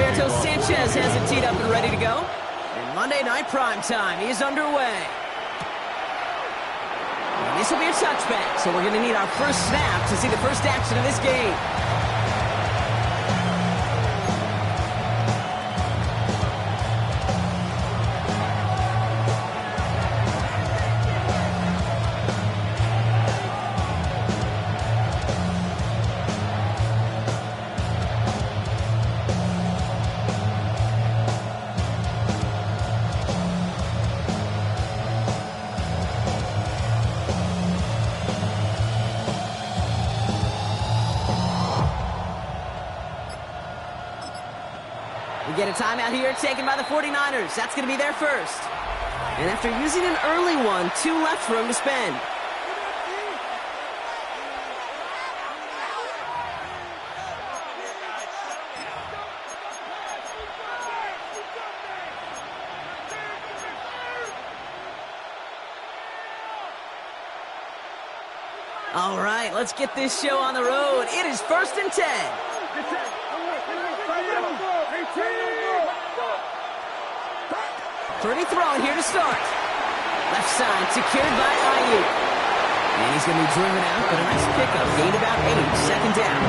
Roberto Sanchez has it teed up and ready to go. And Monday Night Prime Time is underway. And this will be a touchback, so we're going to need our first snap to see the first action of this game. We get a timeout here taken by the 49ers. That's going to be their first. And after using an early one, 2 left for him to spend. All right, let's get this show on the road. It is 1st and 10. Pretty throwing here to start. Left side secured by Ayuk. And he's going to be driven out, but a nice pickup. Gain about 8, 2nd down.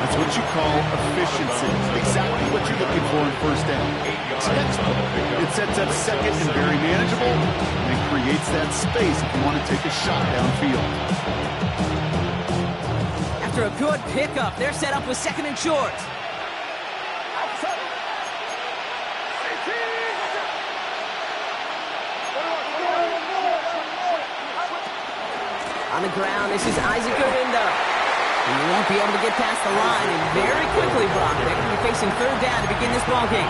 That's what you call efficiency. Exactly what you're looking for in 1st down. It sets up 2nd and very manageable, and it creates that space if you want to take a shot downfield. After a good pickup, they're set up with 2nd and short. On the ground, this is Isaac Orinda. He won't be able to get past the line, and very quickly, Brock, they're going to be facing 3rd down to begin this ballgame.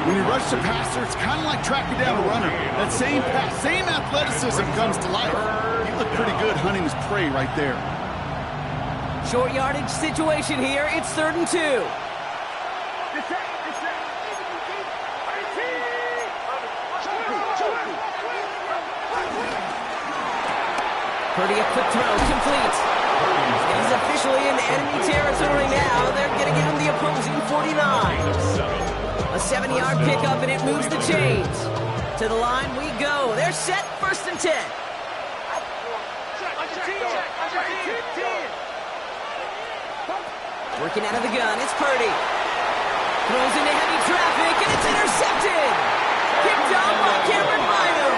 When you rush the passer, it's kind of like tracking down a runner. That same pass, same athleticism comes to life. You look pretty good hunting his prey right there. Short yardage situation here. It's 3rd and 2. Purdy, a quick throw, complete. He's officially in enemy territory now. They're going to give him the opposing 49. A 7-yard pickup, and it moves the chains. To the line we go. They're set, 1st and 10. Working out of the gun, it's Purdy. Throws into heavy traffic, and it's intercepted. Picked off by Cameron Bynum.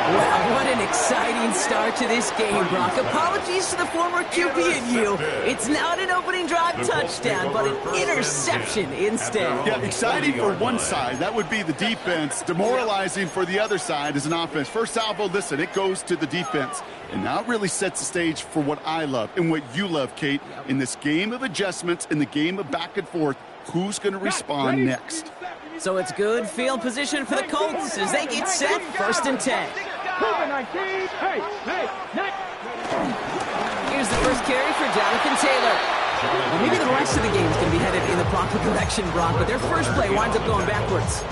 Wow, what an exciting start to this game, Brock. Apologies to the former QB in you. It's not an opening drive touchdown, but an interception instead. Yeah, exciting for one side. That would be the defense. Demoralizing for the other side as an offense. First salvo, listen, it goes to the defense. And now it really sets the stage for what I love and what you love, Kate. In this game of adjustments, in the game of back and forth, who's going to respond next? So it's good field position for the Colts as they get set, 1st and 10. Here's the first carry for Jonathan Taylor. Well, maybe the rest of the game is going to be headed in the proper direction, Brock, but their first play winds up going backwards.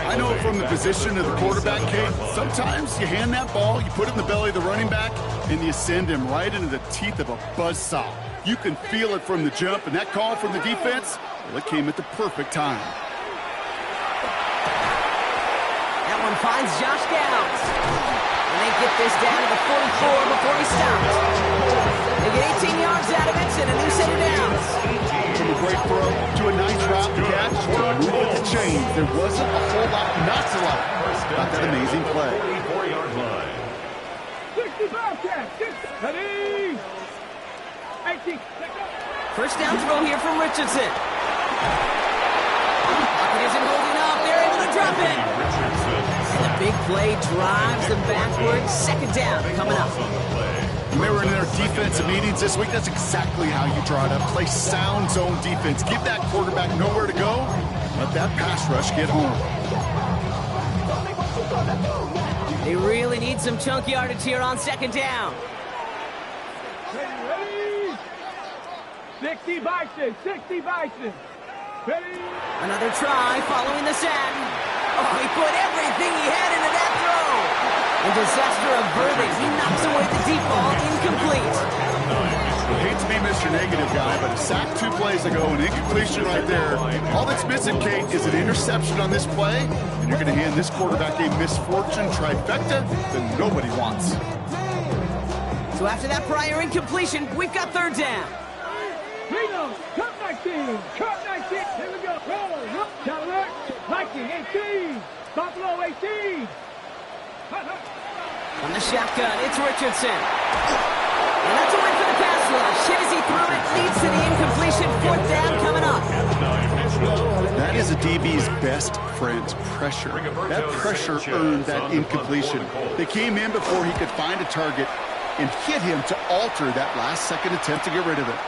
I know from the position of the quarterback, Kate, sometimes you hand that ball, you put it in the belly of the running back, and you send him right into the teeth of a buzzsaw. You can feel it from the jump, and that call from the defense, well, it came at the perfect time. That one finds Josh Downs. And they get this down to the 44 before he stops. They get 18 yards out of it and a new set of downs. From a great throw to a nice route to catch, move with the chains. There wasn't a whole lot, not a lot, about that amazing play. 1st down throw here from Richardson. Pocket isn't holding up. They're able to drop it. And the big play drives them backwards. 2nd down coming up. Remember in their defensive meetings this week, that's exactly how you draw it up. Play sound zone defense. Give that quarterback nowhere to go. Let that pass rush get home. They really need some chunk yardage here on 2nd down. 60 Bison, 60 Bison. Ready? Another try following the sack. Oh, he put everything he had into that throw. And disaster averted. He knocks away the deep ball, incomplete. I hate to be Mr. Negative guy, but a sack 2 plays ago, an incompletion right there. All that's missing, Kate, is an interception on this play, and you're going to hand this quarterback a misfortune trifecta that nobody wants. So after that prior incompletion, we've got third down. Freedom, cut 19, cut 19. Here we go. Roll, Cadillac, 19, 18, Buffalo 18. On the shotgun, it's Richardson. And that's a win for the pass rush. Hit as he threw it, leads to the incompletion. Fourth down coming up. That is a DB's best friend, pressure. That pressure earned that incompletion. They came in before he could find a target and hit him to alter that last-second attempt to get rid of it.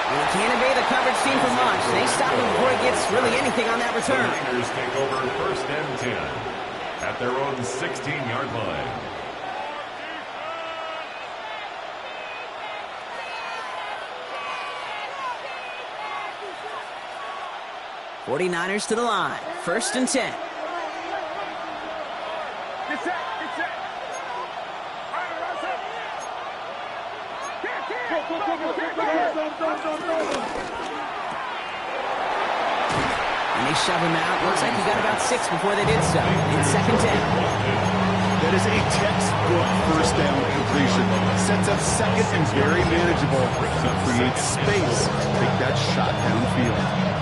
And he can't obey the coverage team for much. They stop him before he gets really anything on that return. The Raiders take over first and 10 at their own 16-yard line. '49ers to the line. First and 10. Get set, get set. And they shove him out. Looks like he got about 6 before they did so. It's second down. That is a textbook first down completion. Sets up second and very manageable. He creates space to take that shot downfield.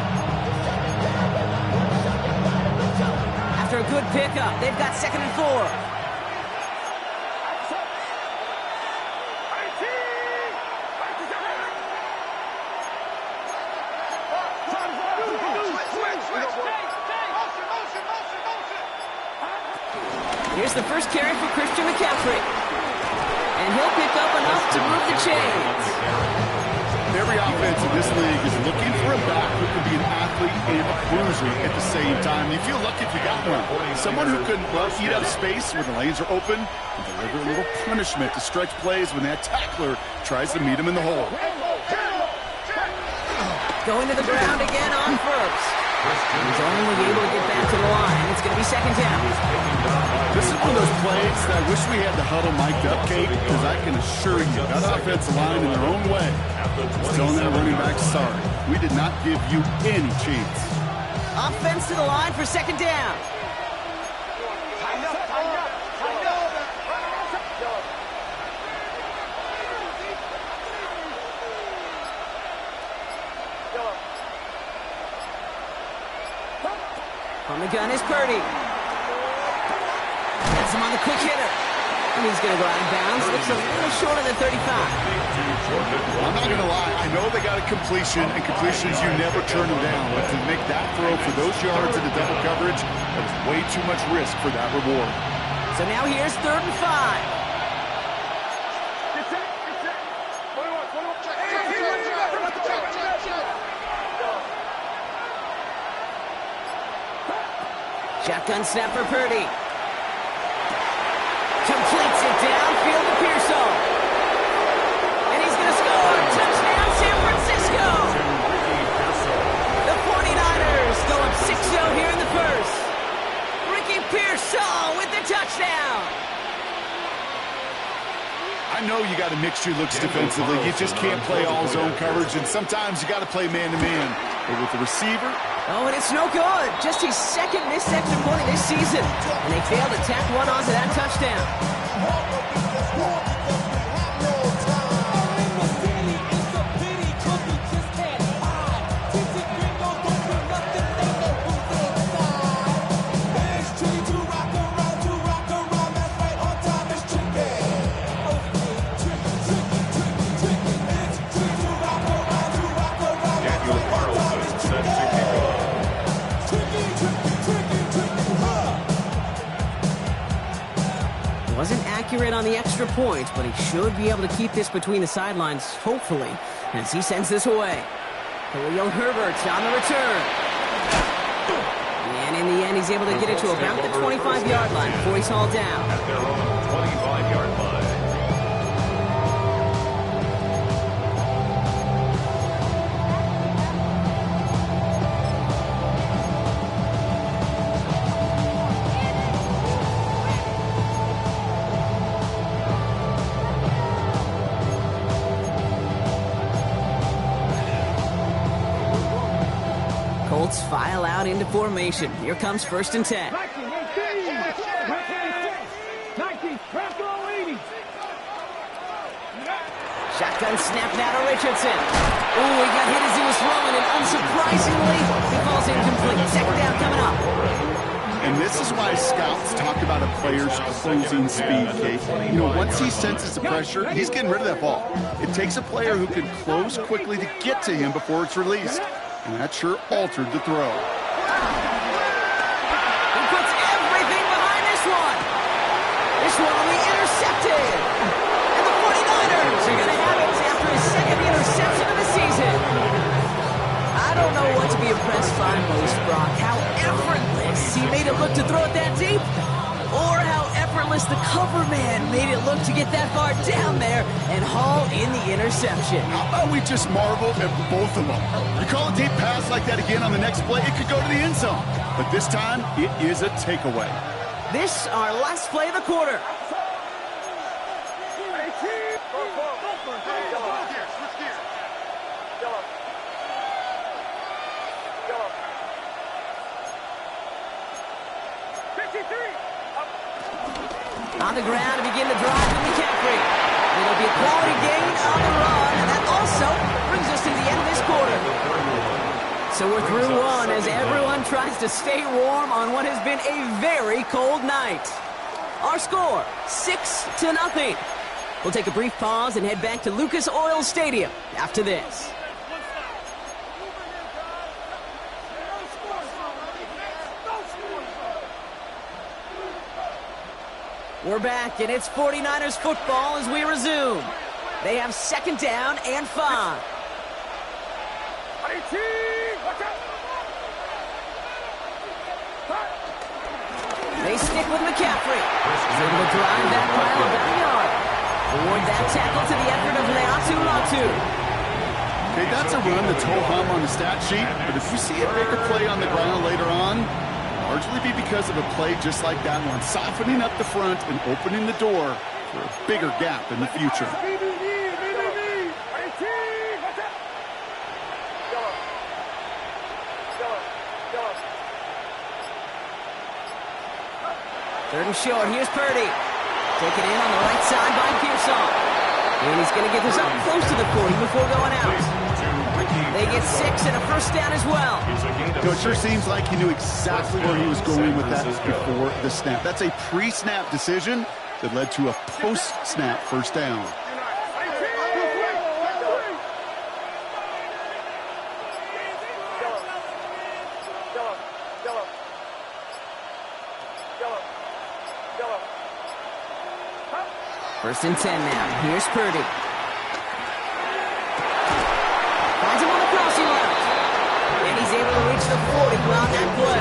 After a good pickup, they've got second and 4. Here's the first carry for Christian McCaffrey. And he'll pick up enough to move the chains. Every offense in this league is looking for a back who can be an athlete and a cruiser at the same time. You feel lucky if you got one. Someone who can eat up space when the lanes are open and deliver a little punishment to stretch plays when that tackler tries to meet him in the hole. Going to the ground again on first. He's only able to get back to the line. It's going to be second down. This is one of those plays that I wish we had the huddle mic'd up, Kate, because I can assure you that offensive line in their own way is telling that running back, sorry, we did not give you any chance. Offense to the line for second down. On the gun is Purdy. Gets him on the quick hitter. And he's going to go out of bounds. Looks a little short of the 35. I'm not going to lie. I know they got a completion, and completions, you never turn them down. But to make that throw for those yards in the double coverage, that was way too much risk for that reward. So now here's third and 5. Shotgun snap for Purdy. Completes it downfield to Pearsall. And he's going to score. Touchdown, San Francisco. The 49ers go up 6-0 here in the first. Ricky Pearsall with the touchdown. I know you got to mix your looks defensively. You just can't play all zone coverage, and sometimes you got to play man-to-man. But with the receiver... Oh, and it's no good. Just his second missed extra point of this season. And they failed to tack one onto that touchdown. Wasn't accurate on the extra point, but he should be able to keep this between the sidelines, hopefully, as he sends this away. Khalil Herbert on the return. And in the end, he's able to get it to about the 25-yard line before he's hauled down. At their own 25-yard line. Colts file out into formation. Here comes 1st and 10. 19, 18, 19, Bronco 80. Shotgun snap now to Richardson. Oh, he got hit as he was throwing, and unsurprisingly, he falls incomplete. Second down coming up. And this is why scouts talk about a player's closing speed, Kate. You know, once he senses the pressure, he's getting rid of that ball. It takes a player who can close quickly to get to him before it's released. And that sure altered the throw. He puts everything behind this one. This one will be intercepted. And the 49ers are going to have it after his second interception of the season. I don't know what to be impressed by most, Brock. How effortless he made it look to throw it that deep, or how effortless the cover man made it look to get that far down there and haul in the interception. How about we just marvel at both of them? You call a deep pass like that again on the next play, it could go to the end zone. But this time, it is a takeaway. This our last play of the quarter. On the ground to begin the drive with McCaffrey. It'll be a quality gain on the run, and that also brings us to the end of this quarter. So we're through one as everyone tries to stay warm on what has been a very cold night. Our score, 6-0. We'll take a brief pause and head back to Lucas Oil Stadium after this. We're back, and it's 49ers football as we resume. They have 2nd down and 5. They stick with McCaffrey. He's able to drive that pile about a yard. Award that tackle to the effort of Leatu Latu. Okay, that's a run that's ho-hum on the stat sheet, but if you see a bigger play on the ground later on, largely be because of a play just like that one, softening up the front and opening the door for a bigger gap in the future. Third and short, here's Purdy. Taken in on the right side by Pearson. And he's going to get this up close to the 40 before going out. They get 6 and a 1st down as well. You know, it sure seems like he knew exactly where he was going with that before the snap. That's a pre-snap decision that led to a post-snap 1st down. First and 10 now. Here's Purdy. Finds him on the crossing route. And he's able to reach the 40 on that play.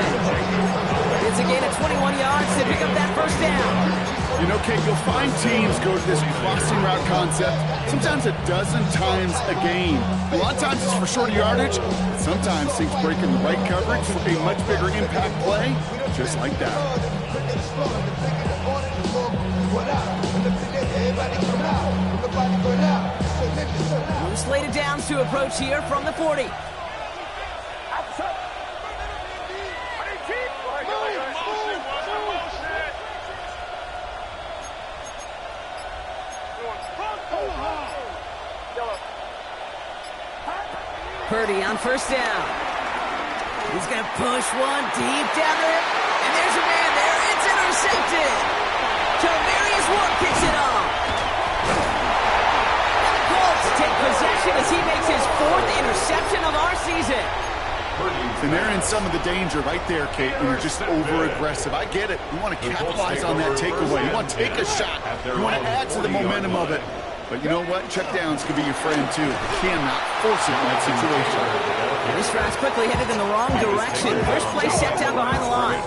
It's a gain of 21 yards to pick up that 1st down. You know, Kate, you'll find teams go to this crossing route concept sometimes a dozen times a game. A lot of times it's for shorter yardage. Sometimes teams breaking the right coverage for a much bigger impact play, just like that. Blue slated downs to approach here from the 40. Purdy on 1st down. He's going to push one deep down there. And there's a man there. It's intercepted. Tavarius Ward picks it off. And the Colts take possession as he makes his 4th interception of our season. And they're in some of the danger right there, Kate, when you're just over-aggressive. I get it. You want to capitalize on that takeaway. You want to take a shot. You want to add to the momentum of it. But you know what? Checkdowns could be your friend, too. You cannot force it in that situation. And this drive's quickly headed in the wrong direction. First play set down behind the line.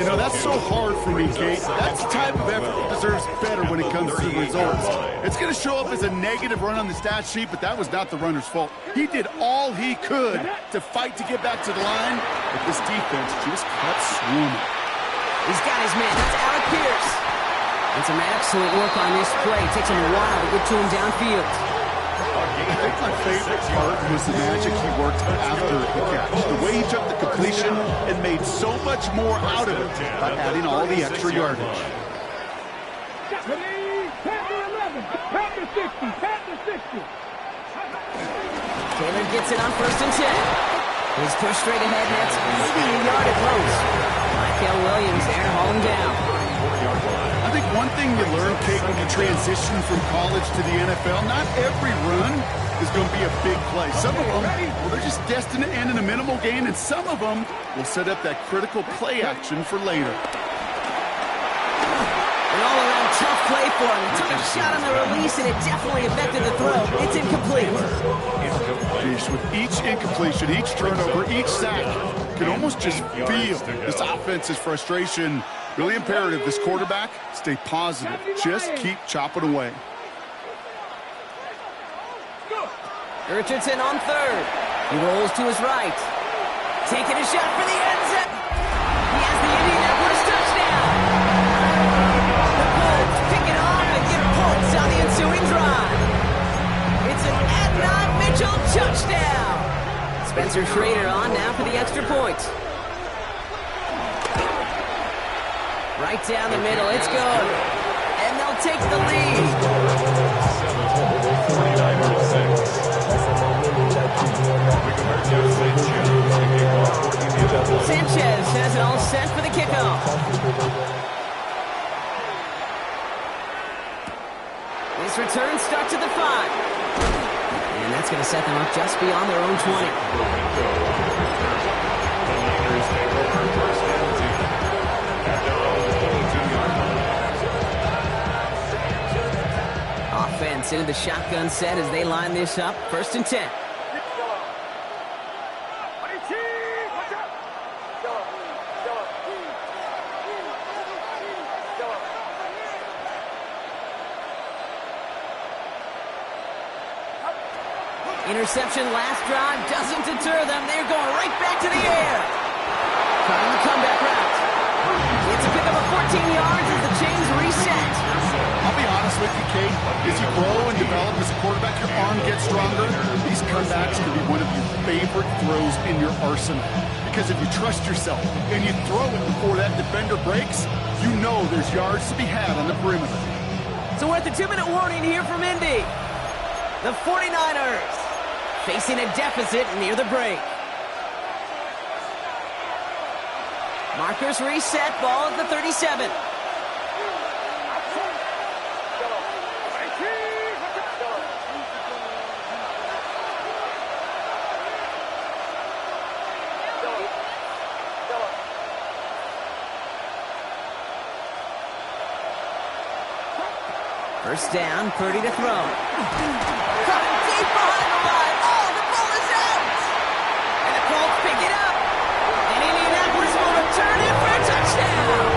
You know, that's so hard for me, Kate. That's the type of effort that deserves better when it comes to the results. It's going to show up as a negative run on the stat sheet, but that was not the runner's fault. He did all he could to fight to get back to the line, but this defense just kept swarming. He's got his man. That's Alec Pierce. And some excellent work on this play. It takes him a while to get to him downfield. I think my favorite part was the magic he worked after the catch. The way he took the completion and made so much more out of it by adding all the extra yardage. Panther 60, Panther 60. Taylor gets it on 1st and 10. He's pushed straight ahead, and that's maybe a yard at most. Michael Williams there to haul him down. I think one thing you learn, Kate, when you transition from college to the NFL, not every run is going to be a big play. Some of them, well, they're just destined to end in a minimal gain, and some of them will set up that critical play action for later. An all-around tough play for him. He took a shot on the release, and it definitely affected the throw. It's incomplete. Fish with each incompletion, each turnover, each sack, can almost just feel this offense's frustration. Really imperative this quarterback stay positive. Just keep chopping away. Richardson on 3rd. He rolls to his right. Taking a shot for the end zone. He has the Indianapolis touchdown. The Colts pick it off and get points on the ensuing drive. It's an Adnan Mitchell touchdown. Spencer Schrader on now for the extra point. Right down the middle, it's good. And they'll take the lead. 49-6. Sanchez has it all set for the kickoff. This return starts at the 5. And that's going to set them up just beyond their own 20. Offense into the shotgun set as they line this up. 1st and 10. Interception last drive doesn't deter them. They're going right back to the air. Trying the comeback route. It's a pickup of 14 yards as the chains reset. I'll be honest with you, Kate. As you grow and develop as a quarterback, your arm gets stronger. These comebacks can be one of your favorite throws in your arsenal. Because if you trust yourself and you throw it before that defender breaks, you know there's yards to be had on the perimeter. So we're at the 2-minute warning here from Indy. The 49ers facing a deficit near the break. Markers reset, ball at the 37. First down, Purdy to throw. Coming deep behind the line. Oh, the ball is out! And the Colts pick it up. And Indianapolis will return it for a touchdown.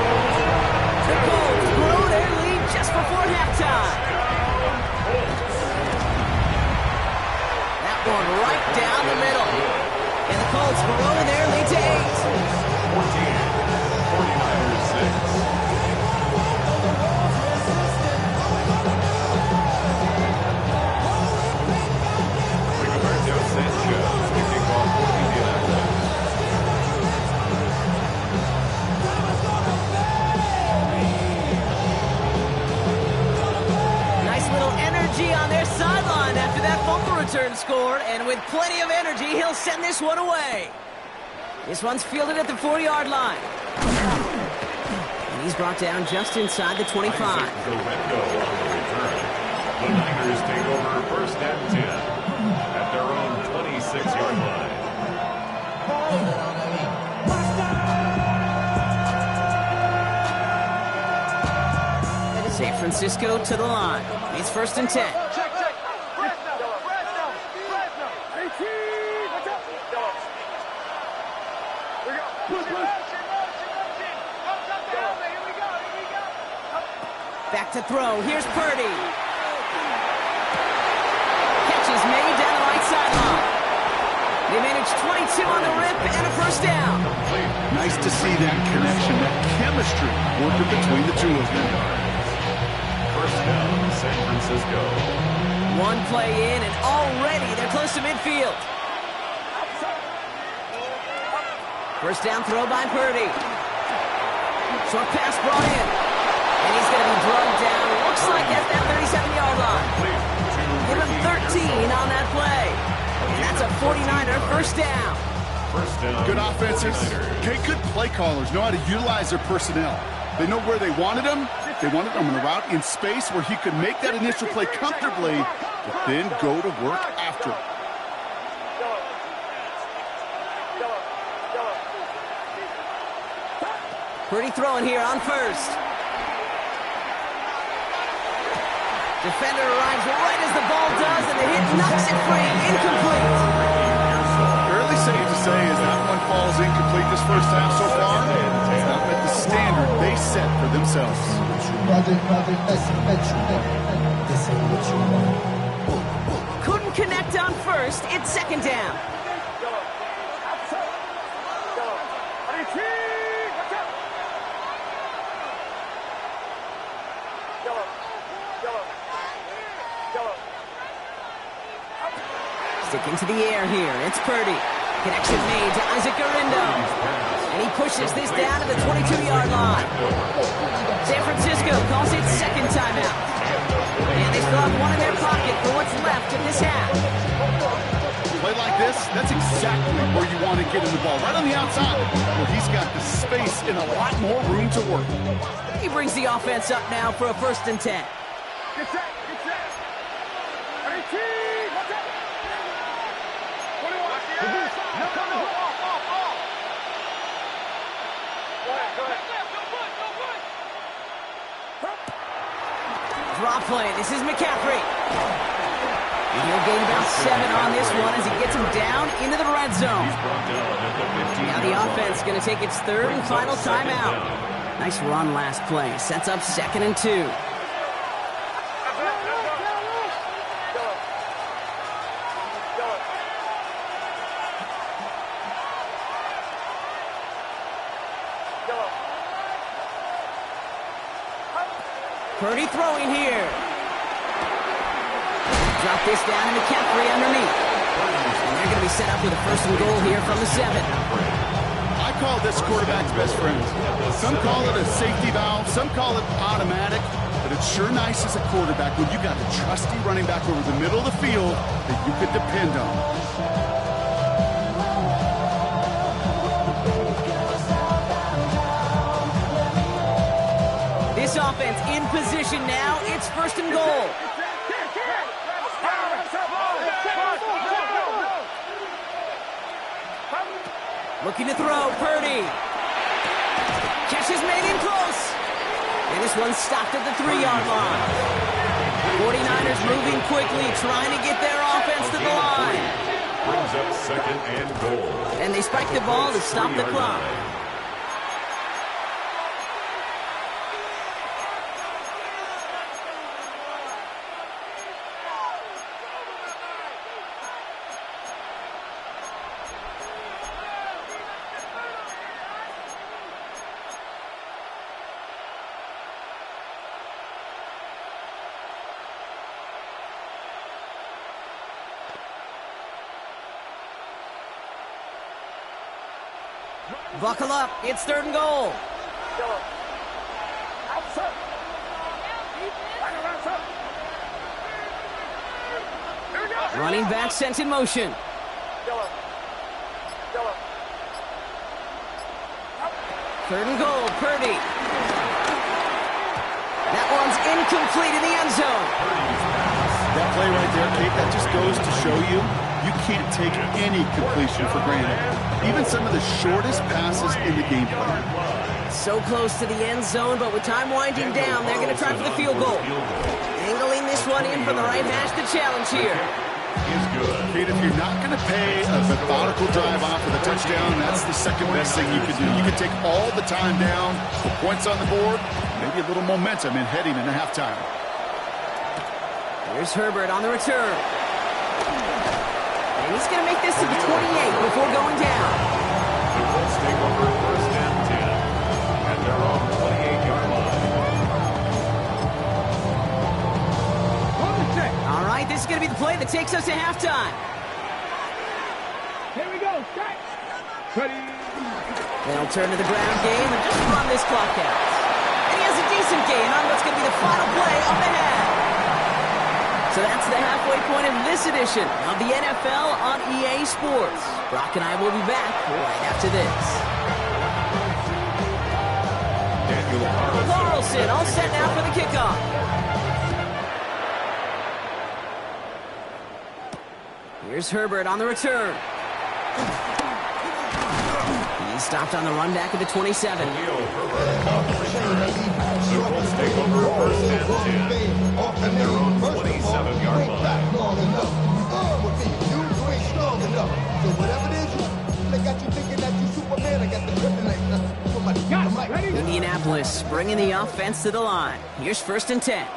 The Colts grow their lead just before halftime. That one right down the middle. And the Colts grow their lead to 8. 49ers 6. On their sideline after that fumble return scored, and with plenty of energy, he'll send this one away. This one's fielded at the 4-yard line. And he's brought down just inside the 25. The Niners take over 1st and 10 at their own 26-yard line. San Francisco to the line. It's 1st and 10. Check. Back to throw. Here's Purdy. Catch is made down the right sideline. They manage 22 on the rip and a first down. Nice to see that connection, that chemistry working between the two of them. First down, San Francisco. One play in, and already close to midfield. First down throw by Purdy. Short pass brought in. And he's going to be drugged down. Looks like at that 37-yard line. Give him 13 on that play. And that's a 49er first down. Good offenses. Okay, good play callers know how to utilize their personnel. They know where they wanted him. They wanted him on a route in space where he could make that initial play comfortably, but then go to work after it. Purdy throwing here on first. Defender arrives right as the ball does, and the hit knocks it free. Incomplete. Fairly safe to say as that one falls incomplete this first half so far. It's not met the standard they set for themselves. Couldn't connect on first. It's second down. Sticking to the air here. It's Purdy. Connection made to Isaac Garindo. And he pushes this down to the 22-yard line. San Francisco calls it second timeout. And they still have one in their pocket for what's left of this half. Play like this, that's exactly where you want to get him the ball. Right on the outside, where he's got the space and a lot more room to work. He brings the offense up now for a 1st and 10. Get set, get set. 18, watch out. 21, no. Go ahead. Draw play. This is McCaffrey. And he'll gain about 7 on this one as he gets him down into the red zone. Now the offense going to take its 3rd and final timeout. Nice run last play. Sets up 2nd and 2. Purdy throwing here. Drop this down to McCaffrey underneath. And they're going to be set up with a 1st and goal here from the 7. I call this quarterback's best friend. Some call it a safety valve, some call it automatic, but it's sure nice as a quarterback when you got a trusty running back over the middle of the field that you could depend on. This offense in position now. It's 1st and goal. Looking to throw, Purdy. Catch is made in close. And this one stopped at the 3-yard line. 49ers moving quickly, trying to get their offense to the line. Brings up 2nd and goal. And they spike the ball to stop the clock. Buckle up. It's 3rd and goal. Running back sent in motion. 3rd and goal. Purdy. That one's incomplete in the end zone. That play right there, Kate, that just goes to show you can't take any completion for granted. Even some of the shortest passes in the game plan. So close to the end zone, but with time winding down, they're going to try for the field goal. Angling this one in from the right hash, the challenge here. Kate, if you're not going to pay a methodical drive off with a touchdown, that's the second best thing you can do. You can take all the time down, put points on the board, maybe a little momentum in heading into halftime. Here's Herbert on the return. And he's going to make this to the 28 before going down. The Colts take over 1st and 10 at their own 28-yard line. All right, this is going to be the play that takes us to halftime. Here we go. Set. Ready. They'll turn to the ground game and just run this clock out. And he has a decent gain on what's going to be the final play of the half. So that's the halfway point of this edition of the NFL on EA Sports. Brock and I will be back right after this. Carlson all set now for the kickoff. Here's Herbert on the return. He's stopped on the run back at the 27. The Colts take over first and 10 at their own 27-yard line. Indianapolis bringing the offense to the line. Here's first and 10.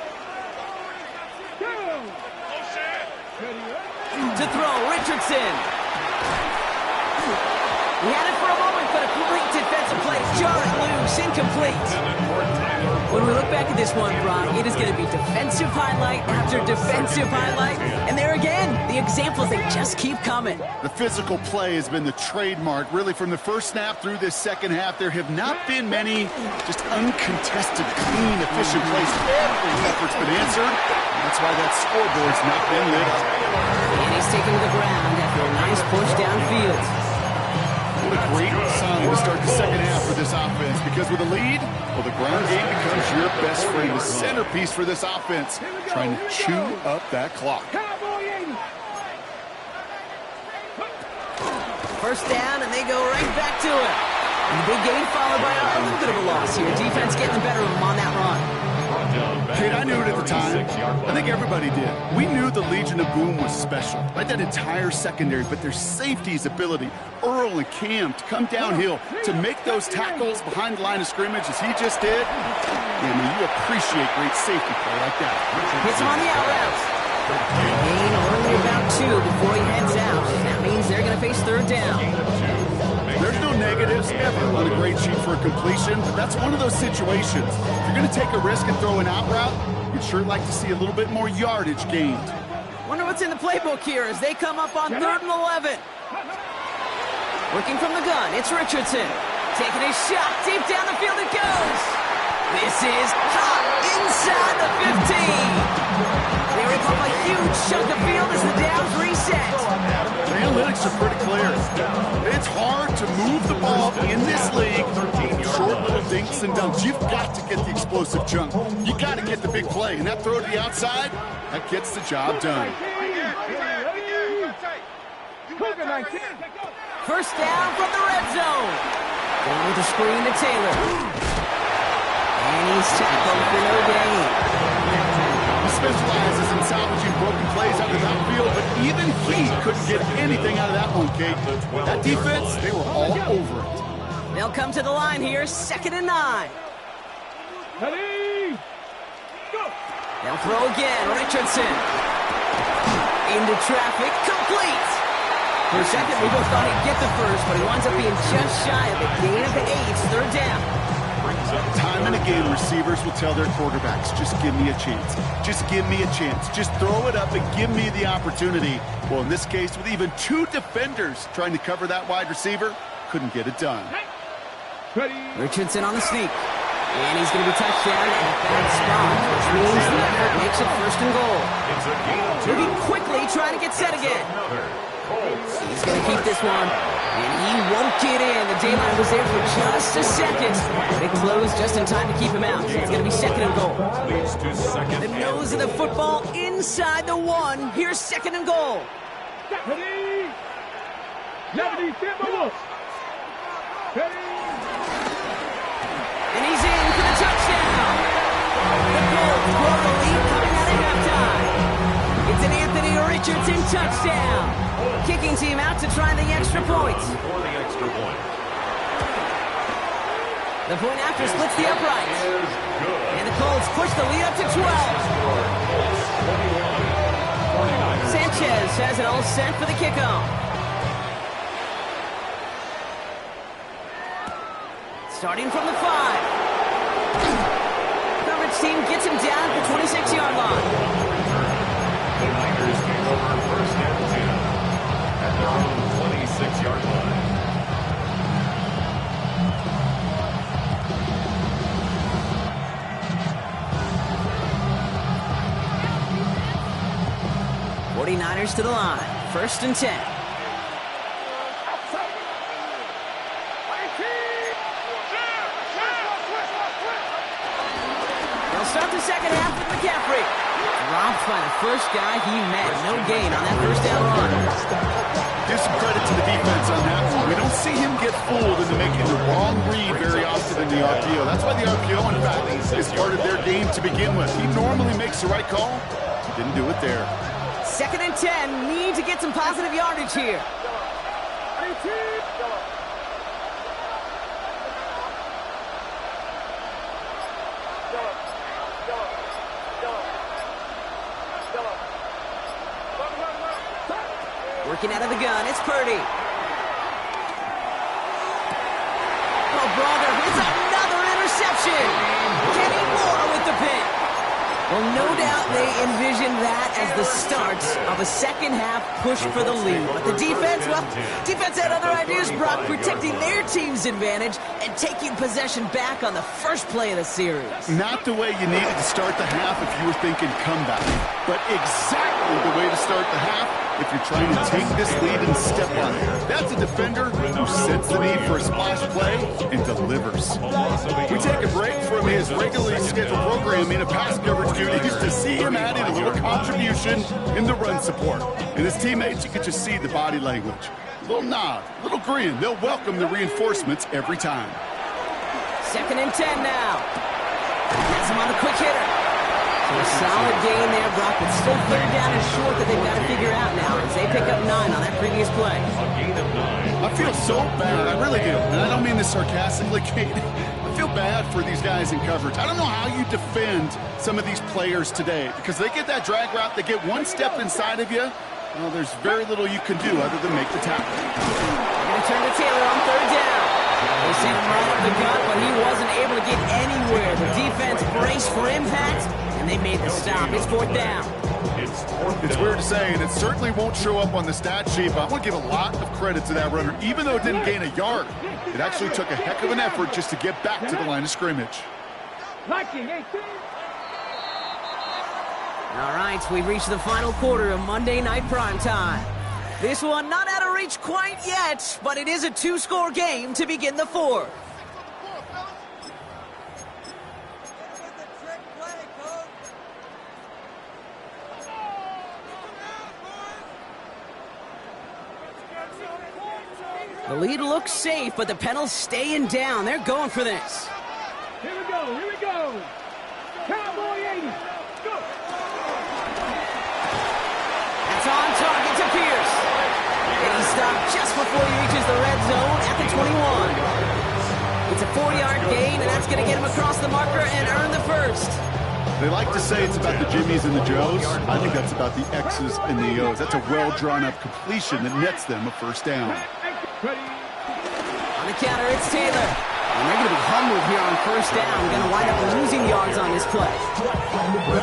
To throw, Richardson. He had it for a moment, but a complete defensive play. Jarring loose, incomplete. When we look back at this one, Brock, it is going to be defensive highlight after defensive highlight. And there again, the examples, they just keep coming. The physical play has been the trademark. Really, from the first snap through this second half, there have not been many just uncontested, clean, efficient plays. Every effort's been answered. That's why that scoreboard's not been lit up. And he's taken to the ground after a nice push downfield. What a great sign to start the second half for this offense, because with a lead, well, the ground game becomes your best friend, the centerpiece for this offense, trying to chew up that clock. First down, and they go right back to it. And the big gain followed by a little bit of a loss here. Defense getting the better of them on that run. Kate, I knew it at the time. I think everybody did. We knew the Legion of Boom was special, right? That entire secondary, but their safety's ability, Earl and Cam, to come downhill, to make those tackles behind the line of scrimmage as he just did. Yeah, I mean, you appreciate great safety play like that. Hits him on the out route. Gain only about 2 before he heads out. That means they're going to face third down. There's no negatives ever on a grade sheet for a completion, but that's one of those situations. If you're going to take a risk and throw an out route, you'd sure like to see a little bit more yardage gained. Wonder what's in the playbook here as they come up on 3rd and 11. Working from the gun, it's Richardson. Taking a shot, deep down the field it goes. This is hot inside the 15. They rip up a huge chunk of field as the downs reset. The analytics are pretty clear. It's hard to move the ball in this league. Short little dinks and dunks. You've got to get the explosive chunk. You got to get the big play. And that throw to the outside, that gets the job done. First down from the red zone. Going with a screen to Taylor. And he's tackled for no gain. He specializes in salvaging broken plays out of the outfield, but even he couldn't get anything out of that one, Kate. That defense, they were all over it. They'll come to the line here, 2nd and 9. Ready, go. They'll throw again, Richardson. Into traffic, complete. For a second, we both thought he'd get the first, but he winds up being just shy of a gain of 8, 3rd down. Time and again, receivers will tell their quarterbacks, just give me a chance. Just give me a chance. Just throw it up and give me the opportunity. Well, in this case, with even 2 defenders trying to cover that wide receiver, couldn't get it done. Ready. Richardson on the sneak. And he's going to be touched down in a bad spot, which means the effort makes it 1st and goal. Moving quickly, trying to get set again. He's going to keep this one, and he won't get in. The daylight was there for just a second. It closed just in time to keep him out. So it's going to be 2nd and goal. The nose of the football inside the 1. Here's 2nd and goal. Ready. Ready. And he's in for the touchdown. The Colts grow the lead coming out of halftime. It's an Anthony Richardson touchdown. Kicking team out to try the extra points. The point after splits the uprights. And the Colts push the lead up to 12. Sanchez has it all set for the kickoff. Starting from the 5. Coverage team gets him down at the 26-yard line. The Niners came over first and 10 at their own 26 49ers to the line. 1st and 10. They'll start the second half with McCaffrey. Dropped by the first guy he met. No gain on that first down run. Give some credit to the defense on that one. We don't see him get fooled into making the wrong read very often in the RPO. That's why the RPO, in fact, is part of their game to begin with. He normally makes the right call. He didn't do it there. 2nd and 10. Need to get some positive yardage here. Working out of the gun, it's Purdy. Oh, brother, it's another interception. Kenny Moore with the pick. Well, no doubt they envisioned that as the start of a second half push for the lead. But the defense, well, defense had other ideas, Brock, protecting their team's advantage and taking possession back on the first play of the series. Not the way you needed to start the half if you were thinking comeback, but exactly the way to start the half if you're trying to take this lead and step on it. That's a defender who sets the need for a splash play and delivers. We take a break from his regularly scheduled programming of pass coverage duties to see him adding a little contribution in the run support. And his teammates, you can just see the body language. A little nod, a little grin. They'll welcome the reinforcements every time. 2nd and 10 now. Has him on the quick hitter. So a solid gain there, Brock, but still 3rd down and short that they've got to figure out now as they pick up 9 on that previous play. I feel so bad. I really do. And I don't mean this sarcastically, Kate. I feel bad for these guys in coverage. I don't know how you defend some of these players today because they get that drag route, they get one step inside of you. Well, there's very little you can do other than make the tackle. They're going to turn to Taylor on 3rd down. They sent him right up the gut, but he wasn't able to get anywhere. The defense braced for impact, and they made the stop. It's 4th down. It's weird to say, and it certainly won't show up on the stat sheet, but I want to give a lot of credit to that runner. Even though it didn't gain a yard, it actually took a heck of an effort just to get back to the line of scrimmage. All right, we've reached the final quarter of Monday Night Primetime. This one not out of reach quite yet, but it is a 2-score game to begin the 4th. The lead looks safe, but the Penals staying down. They're going for this. Here we go, here we go. Cowboy 80. Go. That's on target to Pierce. And he stopped just before he reaches the red zone at the 21. It's a 4-yard gain, and that's going to get him across the marker and earn the first. They like to say it's about the Jimmies and the Joes. I think that's about the X's and the O's. That's a well-drawn-up completion that nets them a first down. On the counter, it's Taylor. And they're going to be humbled here on 1st down. Going to wind up losing yards on this play.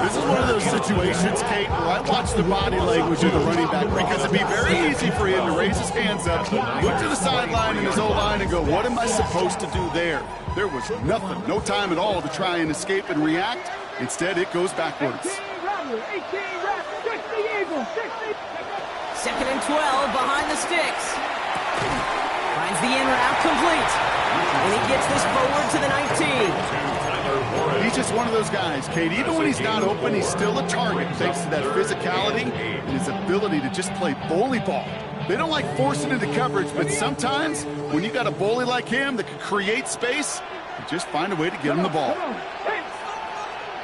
This is one of those situations, Kate, where I watch the body language of the running back because it'd be very easy for him to raise his hands up, look to the sideline in his O-line and go, what am I supposed to do there? There was nothing, no time at all to try and escape and react. Instead, it goes backwards. 2nd and 12 behind the sticks. Finds the in route complete. And he gets this forward to the 19. He's just one of those guys, Kate. Even when he's not open, he's still a target thanks to that physicality and his ability to just play bully ball. They don't like forcing into coverage, but sometimes when you got a bully like him that can create space, you just find a way to get him the ball.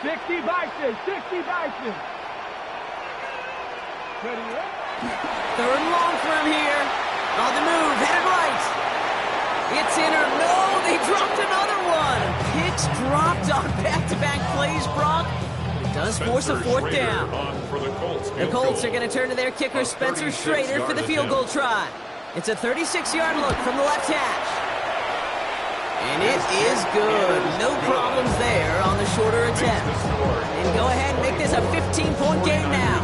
60 Bison, 60 Bison. Ready up. 3rd and long for him here. On the move, headed right. It's in or no, they dropped another one. Picks dropped on back-to-back plays, Brock. It does force a 4th down. The Colts are going to turn to their kicker, Spencer Schrader, for the field goal try. It's a 36-yard look from the left hash. And it is good. No problems there on the shorter attempt. And go ahead and make this a 15-point game now.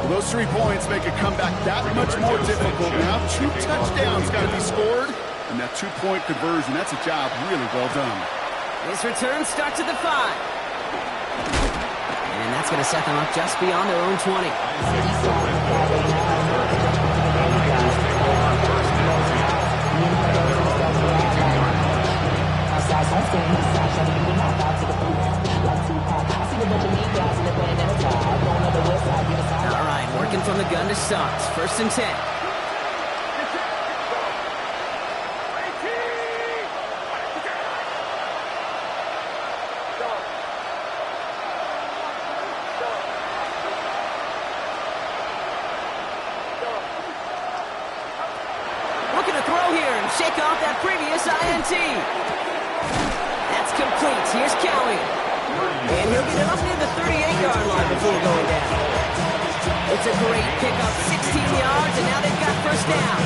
Well, those 3 points make a comeback that much more difficult. Now 2 touchdowns got to be scored. And that 2-point conversion, that's a job really well done. His return starts at the 5. And that's That's going to set them up just beyond their own 20. All right, working from the gun to start. 1st and 10. Looking to throw here and shake off that previous INT. That's complete. Here's Cowie. And he'll get it up near the 38-yard line before going down. It's a great pickup, 16 yards, and now they've got 1st down.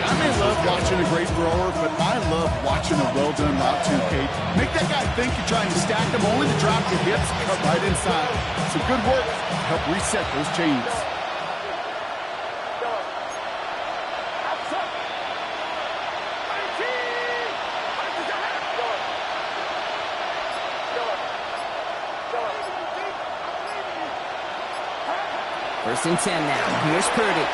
I may love watching a great thrower, but I love watching a well-done route too, Kate. Make that guy think you're trying to stack him, only to drop your hips, cut right inside. Some good work to help reset those chains. First and 10 now. Here's Purdy.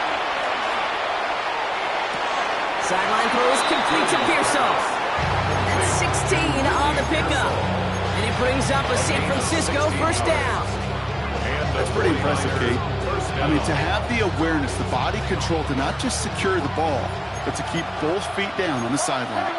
Sideline throws complete to Pearsall. That's 16 on the pickup. And it brings up a San Francisco 1st down. That's pretty impressive, Kate. I mean, to have the awareness, the body control to not just secure the ball, but to keep both feet down on the sideline.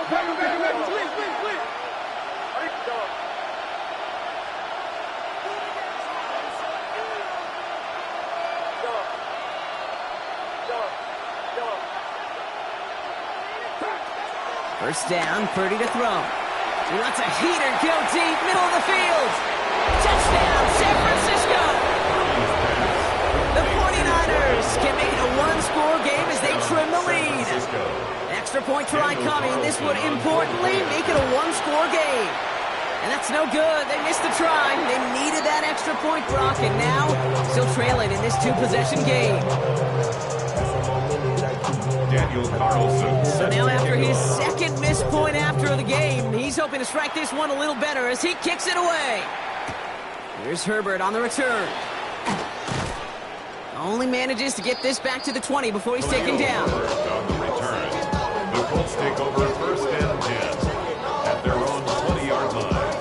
First down, Purdy to throw. He lets a heater go deep, middle of the field. Touchdown, San Francisco! The 49ers can make it a one-score game as they trim the lead. Extra point try coming. This would importantly make it a one-score game. And that's no good. They missed the try. They needed that extra point, Brock, and now still trailing in this two-possession game. Daniel Carlson. So now after his 2nd missed point after the game, he's hoping to strike this one a little better as he kicks it away. Here's Herbert on the return. Only manages to get this back to the 20 before he's taken down. On the return, the Colts take over 1st and 10 at their own 20-yard line.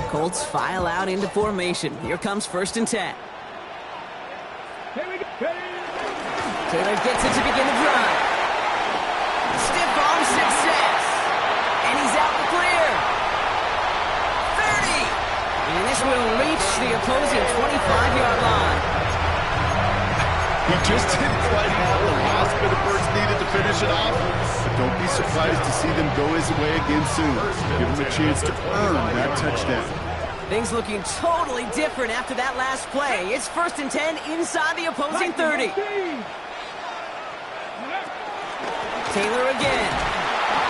Colts file out into formation. Here comes 1st and 10. Taylor gets it to begin the drive. Stiff arm success. And he's out the clear. 30. And this will reach the opposing 25-yard line. He just didn't quite have the last bit of burst needed to finish it off. But don't be surprised to see them go his way again soon. Give him a chance to earn that touchdown. Things looking totally different after that last play. It's 1st and 10 inside the opposing 30. Taylor again.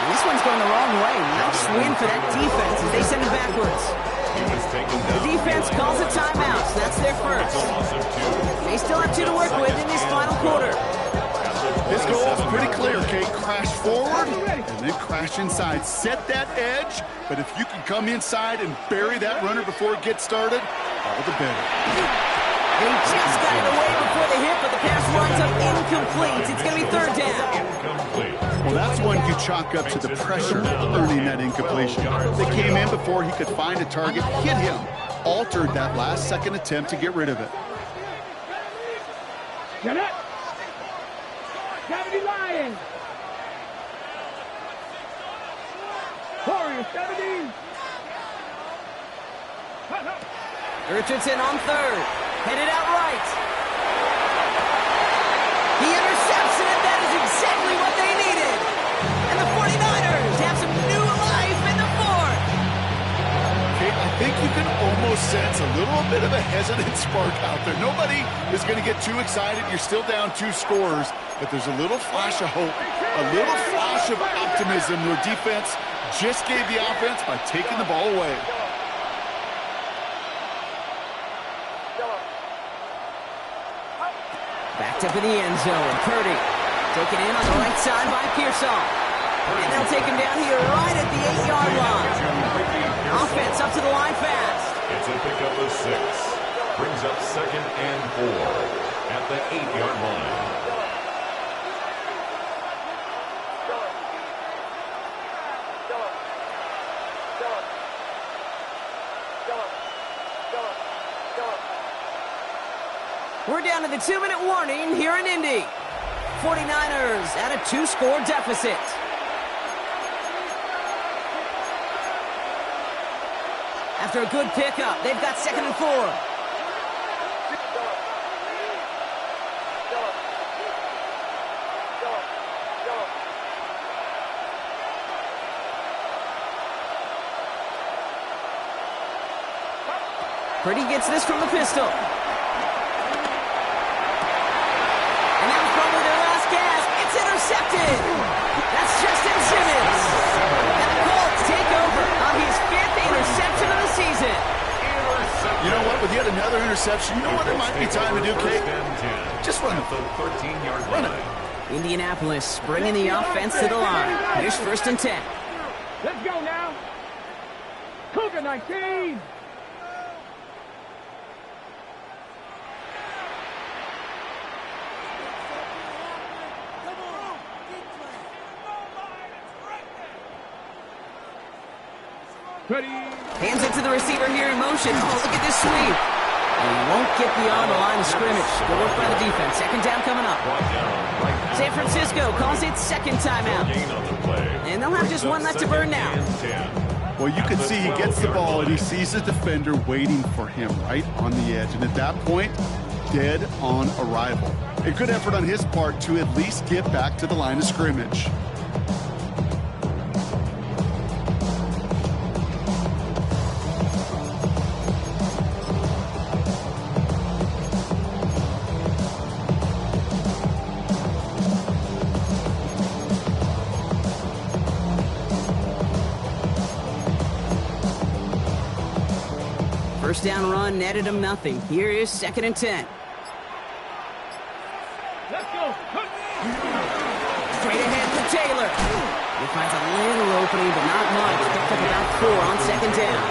This one's going the wrong way. Nice win for that defense as they send it backwards. The defense calls a timeout, so that's their first. They still have 2 to work with in this final quarter. His goal is pretty clear, Kate. Crash forward and then crash inside. Set that edge, but if you can come inside and bury that runner before it gets started, all the better. He just got it away before the hit, but the pass winds up incomplete. It's going to be 3rd down. Well, that's one you chalk up to the pressure of earning that incompletion. They came in before he could find a target, hit him, altered that last-second attempt to get rid of it. Get it! 70 Lions! Warriors 70! Richardson on 3rd. Headed out right. He intercepts it. That is exactly what they needed. And the 49ers have some new life in the 4th. Okay, I think you can almost sense a little bit of a hesitant spark out there. Nobody is going to get too excited. You're still down 2 scores, but there's a little flash of hope, a little flash of optimism. Your defense just gave the offense by taking the ball away. Picked up in the end zone. Purdy taken in on the right side by Pearsall. And they'll take him down here right at the 8-yard line. Offense up to the line fast. It's a pickup of 6. Brings up 2nd and 4 at the 8-yard line. We're down to the 2-minute warning here in Indy. 49ers at a 2-score deficit. After a good pickup, they've got 2nd and 4. Purdy gets this from the pistol. And that was probably their last gasp. It's intercepted. That's Justin Simmons. And the Colts take over on his 5th interception of the season. You know what? With yet another interception, you know what it might be time to do, Kate? Just run at the 13-yard line. Indianapolis bringing the offense to the line. Here's 1st and 10. Let's go now. Cougar 19. Ready. Hands it to the receiver here in motion. Oh, look at this sweep. And he won't get beyond the line of scrimmage. Good work by the defense. 2nd down coming up. San Francisco calls it 2nd timeout. And they'll have just 1 left to burn now. Well, you can see he gets the ball and he sees the defender waiting for him right on the edge. And at that point, dead on arrival. A good effort on his part to at least get back to the line of scrimmage. First down run netted him nothing. Here is 2nd and 10. Let's go. Straight ahead for Taylor. He finds a little opening, but not much. Picked up about 4 on 2nd down.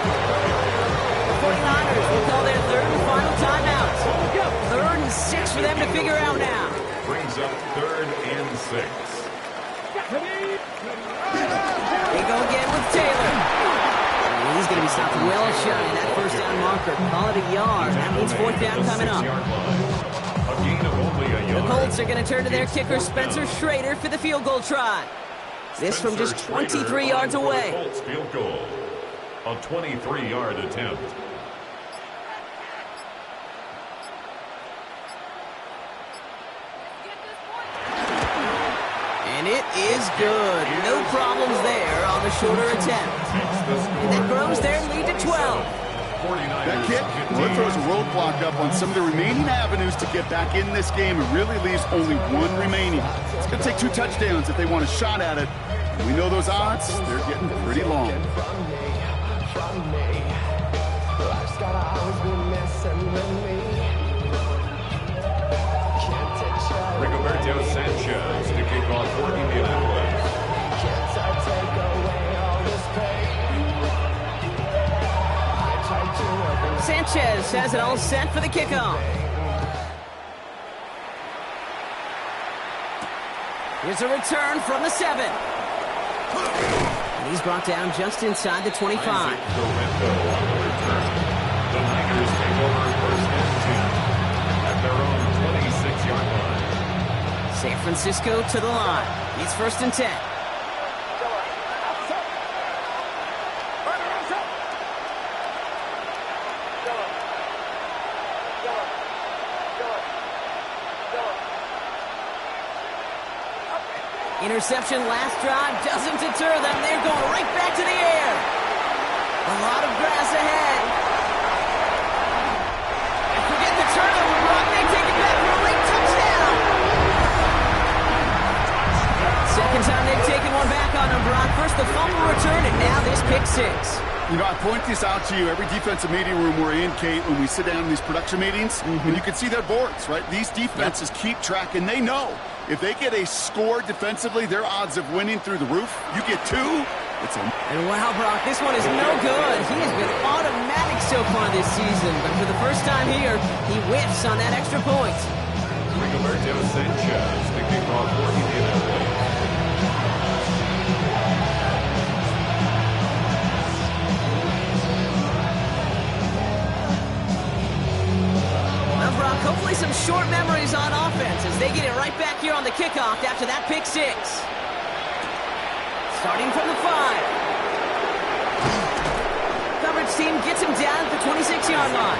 The 49ers will call their 3rd and final timeout. 3rd and 6 for them to figure out now. Brings up 3rd and 6. They go again with Taylor. He's going to be stopped well shy. That 1st down marker. Call it a yard. That means 4th down coming up. A gain of only a The yard. Colts are going to turn to their kicker, Spencer Schrader, for the field goal try. This from just 23 yards away. Colts field goal. A 23-yard attempt. And it is good. No problems there on the shorter attempt. And that grows their lead to 12. That kick throws a roadblock up on some of the remaining avenues to get back in this game and really leaves only 1 remaining. It's going to take 2 touchdowns if they want a shot at it. And we know those odds, they're getting pretty long. Rigoberto Sanchez to kick off for Indianapolis. Sanchez has it all set for the kickoff. Here's a return from the 7. And he's brought down just inside the 25. Isaac Sorrento on the return. The Niners take over 1st and 10 at their own 26-yard line. San Francisco to the line. It's 1st and 10. Interception last drive doesn't deter them. They're going right back to the air. A lot of grass ahead. And forget the turnover. Brock may take it back for a late touchdown. Second time they've taken one back on him, Brock. First the fumble return, and now this pick 6. You know, I point this out to you every defensive meeting room we're in, Kate, when we sit down in these production meetings, and you can see their boards, right? These defenses keep track, and they know if they get a score defensively, their odds of winning through the roof. You get two, it's a... And wow, Brock, this one is no good. He has been automatic so far this season, but for the first time here, he whiffs on that extra point. Rigoberto Sanchez, the kickoff for Indianapolis. Well, Brock, hopefully some short memories on offense as they get it right back here on the kickoff after that pick six. Starting from the 5. Coverage team gets him down at the 26-yard line.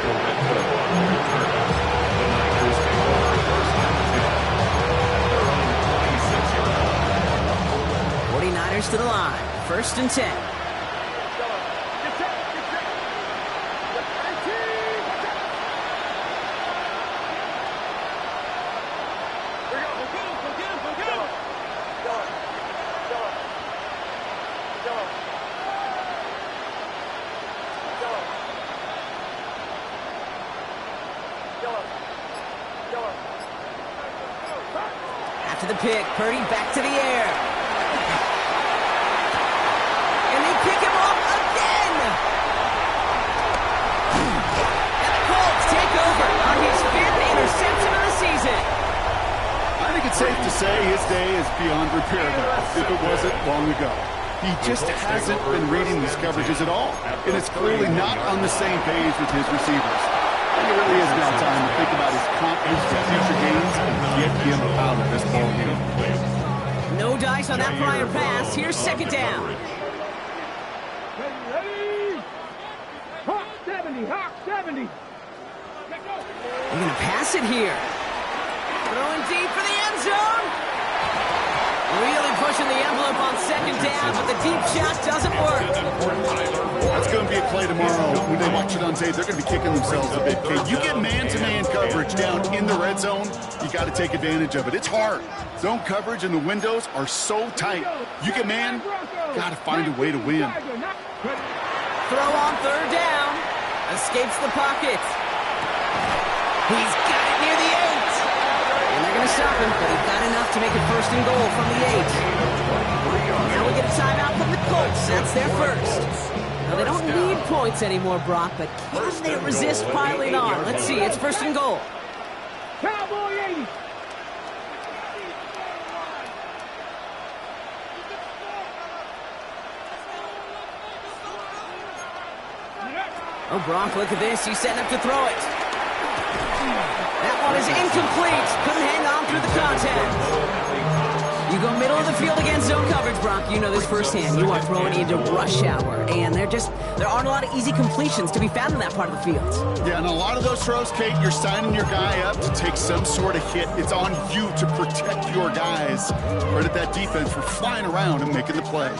49ers to the line. 1st and 10. After the pick, Purdy back to the air. And they pick him off again. And the Colts take over on his 5th interception of the season. I think it's safe to say his day is beyond repair now, if it wasn't long ago. He just hasn't been reading these coverages at all, and it's clearly not on the same page with his receivers. It really is now time to think about his confidence for future games and get him out of this ball game. No dice on that prior pass. Here's 2nd down. Ready? Hawk 70, Hawk 70. They're going to pass it here. Throwing deep for the end zone. Really pushing the envelope on 2nd down, but the deep shot doesn't work. That's going to be a play tomorrow. When they watch it on tape, they're going to be kicking themselves a bit. Okay, you get man-to-man coverage down in the red zone, you got to take advantage of it. It's hard. Zone coverage and the windows are so tight. You get man, got to find a way to win. Throw on 3rd down. Escapes the pocket. He's got it near the 8. And they're going to stop him, but he got enough to make it 1st and goal from the 8. Now we get a timeout from the Colts. That's their first. Now, they don't need points anymore, Brock, but can they resist piling on? Let's see. It's 1st and goal. Cowboy 80. Oh, Brock, look at this. He's setting up to throw it. That one is incomplete. Couldn't hang on through the contact. You go middle of the field against zone coverage, Brock. You know this firsthand. You are throwing into rush hour, and there aren't a lot of easy completions to be found in that part of the field. Yeah, and a lot of those throws, Kate, you're signing your guy up to take some sort of hit. It's on you to protect your guys. Credit that defense for flying around and making the play.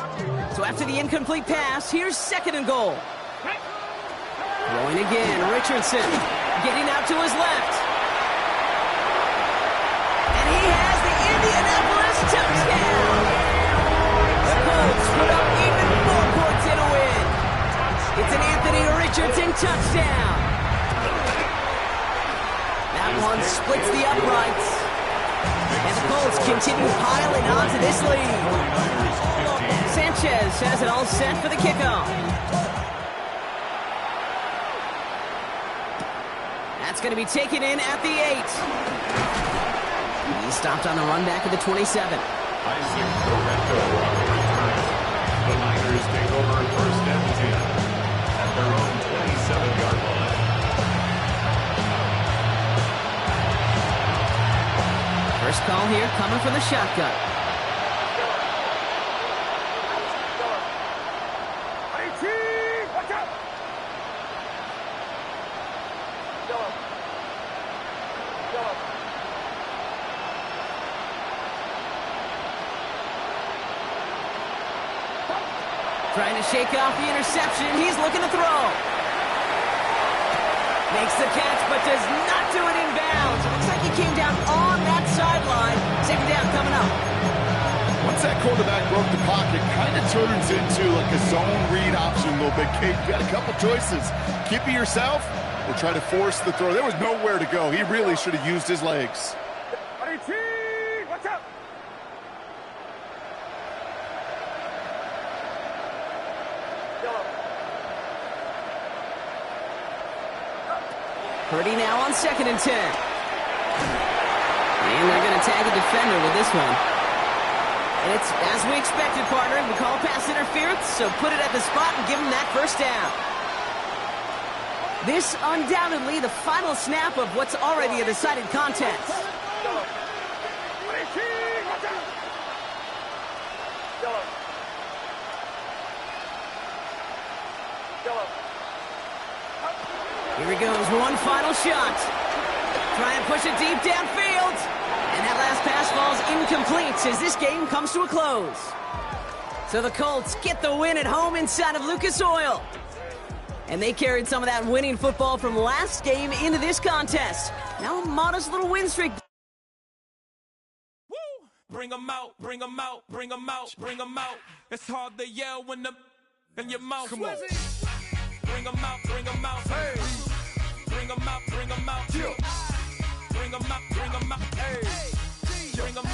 So after the incomplete pass, here's 2nd and goal. Throwing again, Richardson getting out to his left. And he has the Indianapolis touchdown. The Colts put up even more points in a win. It's an Anthony Richardson touchdown. That one splits the uprights. And the Colts continue piling on to this lead. Sanchez has it all set for the kickoff. That's going to be taken in at the 8. He stopped on the run back at the 27. Isaac Corretto on the return. The Niners take over 1st and 10 at their own 27-yard line. First call here coming from the shotgun. Watch out. Trying to shake off the interception. He's looking to throw. Makes the catch, but does not do it in bounds. It looks like he came down on that sideline. 2nd down coming up. Once once that quarterback broke the pocket, kind of turns into like a zone read option a little bit. Kate, you got a couple choices. Keep it yourself or try to force the throw. There was nowhere to go. He really should have used his legs. Watch out. Purdy now on 2nd and 10. And they're going to tag a defender with this one. And it's as we expected, partner. We call pass interference, so put it at the spot and give him that first down. This undoubtedly the final snap of what's already a decided contest. Here he goes, one final shot. Try and push it deep downfield. And that last pass falls incomplete as this game comes to a close. So the Colts get the win at home inside of Lucas Oil. And they carried some of that winning football from last game into this contest. Now a modest little win streak. Woo! Bring 'em out, bring 'em out, bring 'em out, bring 'em out. It's hard to yell when the in your mouth. Come on. Bring 'em out, bring 'em out. Hey. Bring 'em out, bring 'em out. Bring 'em out, bring 'em out. Hey.